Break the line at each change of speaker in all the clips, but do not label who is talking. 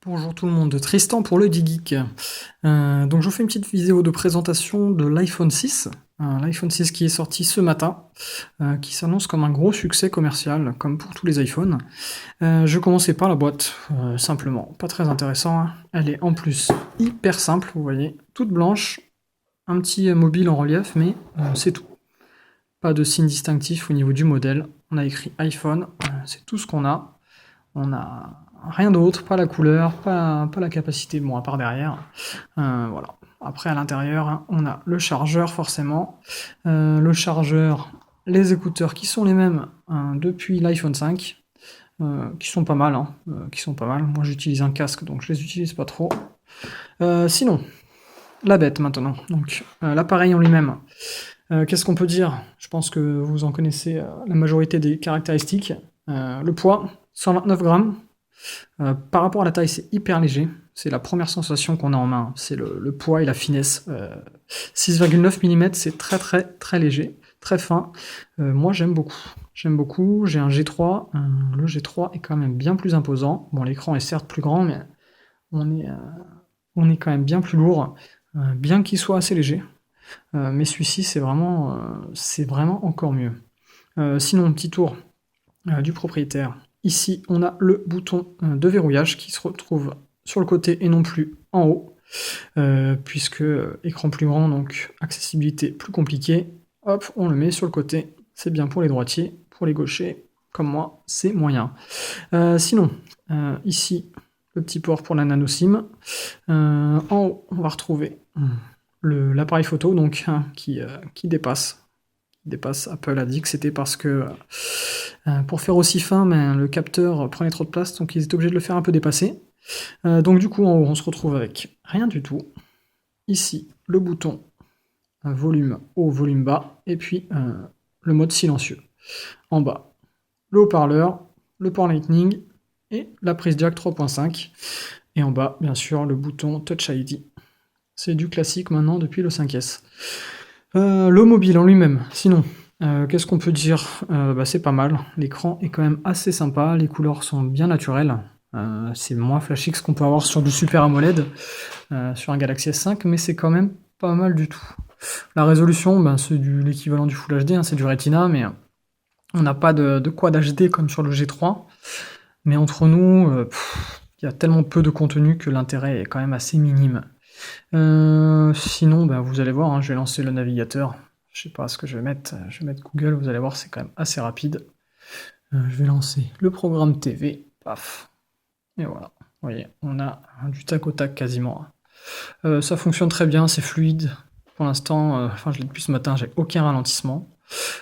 Bonjour tout le monde, Tristan pour le Geek. Donc je vous fais une petite vidéo de présentation de l'iPhone 6. L'iPhone 6 qui est sorti ce matin, qui s'annonce comme un gros succès commercial, comme pour tous les iPhones. Je vais commencer par la boîte, simplement, pas très intéressant, hein. Elle est en plus hyper simple, vous voyez, toute blanche, un petit mobile en relief, mais c'est tout. Pas de signe distinctif au niveau du modèle. On a écrit iPhone, c'est tout ce qu'on a. On a rien d'autre, pas la couleur, pas la capacité, bon, à part derrière. Voilà. Après, à l'intérieur, hein, on a le chargeur, forcément. Le chargeur, les écouteurs qui sont les mêmes depuis l'iPhone 5, qui sont pas mal, hein, qui sont pas mal. Moi, j'utilise un casque, donc je les utilise pas trop. Sinon, la bête maintenant. Donc, l'appareil en lui-même. Qu'est-ce qu'on peut dire? Je pense que vous en connaissez la majorité des caractéristiques. Le poids, 129 grammes. Par rapport à la taille, c'est hyper léger. C'est la première sensation qu'on a en main. C'est le poids et la finesse. 6,9 mm, c'est très très très léger, très fin. Moi, j'aime beaucoup. J'aime beaucoup. J'ai un G3. Le G3 est quand même bien plus imposant. Bon, l'écran est certes plus grand, mais on est quand même bien plus lourd, bien qu'il soit assez léger. Mais celui-ci, c'est vraiment encore mieux. Sinon, petit tour du propriétaire. Ici, on a le bouton de verrouillage qui se retrouve sur le côté et non plus en haut, puisque écran plus grand, donc accessibilité plus compliquée. Hop, on le met sur le côté. C'est bien pour les droitiers, pour les gauchers, comme moi, c'est moyen. Sinon, ici, le petit port pour la nano SIM. En haut, on va retrouver l'appareil photo donc qui dépasse. Apple a dit que c'était parce que pour faire aussi fin, le capteur prenait trop de place, donc ils étaient obligés de le faire un peu dépasser. Donc du coup, en haut, on se retrouve avec rien du tout. Ici, le bouton volume haut, volume bas, et puis le mode silencieux. En bas, le haut-parleur, le port Lightning et la prise jack 3.5. Et en bas, bien sûr, le bouton Touch ID. C'est du classique maintenant depuis le 5S. Le mobile en lui-même, sinon, qu'est-ce qu'on peut dire? C'est pas mal. L'écran est quand même assez sympa, les couleurs sont bien naturelles. C'est moins flashy que ce qu'on peut avoir sur du Super AMOLED, sur un Galaxy S5, mais c'est quand même pas mal du tout. La résolution, c'est l'équivalent du Full HD, hein, c'est du Retina, mais on n'a pas de quad HD comme sur le G3. Mais entre nous, il y a tellement peu de contenu que l'intérêt est quand même assez minime. Sinon, vous allez voir, hein, je vais lancer le navigateur. Je sais pas ce que je vais mettre. Je vais mettre Google, vous allez voir, c'est quand même assez rapide. Je vais lancer le programme TV. Paf. Et voilà. Vous voyez, on a du tac au tac quasiment. Ça fonctionne très bien, c'est fluide. Pour l'instant, je l'ai depuis ce matin, j'ai aucun ralentissement.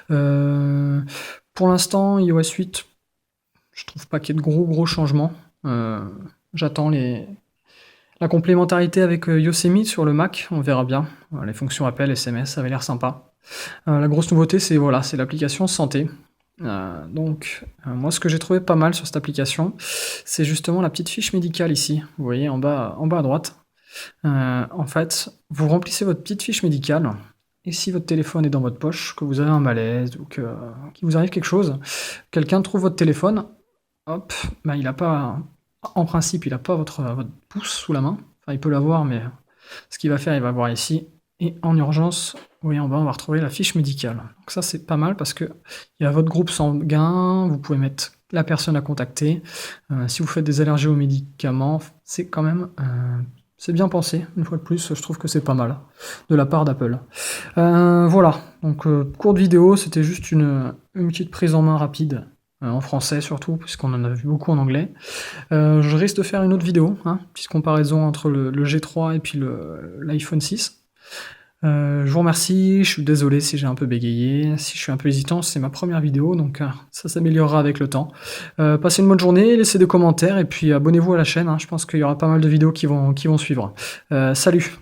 Pour l'instant, iOS 8, je trouve pas qu'il y ait de gros changements. J'attends la complémentarité avec Yosemite sur le Mac, on verra bien. Les fonctions appel, SMS, ça avait l'air sympa. La grosse nouveauté, c'est l'application santé. Moi, ce que j'ai trouvé pas mal sur cette application, c'est justement la petite fiche médicale ici. Vous voyez en bas à droite. En fait, vous remplissez votre petite fiche médicale. Et si votre téléphone est dans votre poche, que vous avez un malaise ou qu'il vous arrive quelque chose, quelqu'un trouve votre téléphone, hop, il n'a pas, en principe, il n'a pas votre pouce sous la main. Enfin, il peut l'avoir, mais ce qu'il va faire, il va voir ici. Et en urgence, vous voyez en bas, on va retrouver la fiche médicale. Donc ça, c'est pas mal parce que il y a votre groupe sanguin, vous pouvez mettre la personne à contacter. Si vous faites des allergies aux médicaments, c'est quand même... c'est bien pensé, une fois de plus, je trouve que c'est pas mal, de la part d'Apple. Voilà, donc courte vidéo, c'était juste une petite prise en main rapide, en français surtout, puisqu'on en a vu beaucoup en anglais. Je risque de faire une autre vidéo, petite comparaison entre le G3 et puis l'iPhone 6. Je vous remercie, je suis désolé si j'ai un peu bégayé, si je suis un peu hésitant, c'est ma première vidéo, donc ça s'améliorera avec le temps. Passez une bonne journée, laissez des commentaires, et puis abonnez-vous à la chaîne, je pense qu'il y aura pas mal de vidéos qui vont suivre. Salut!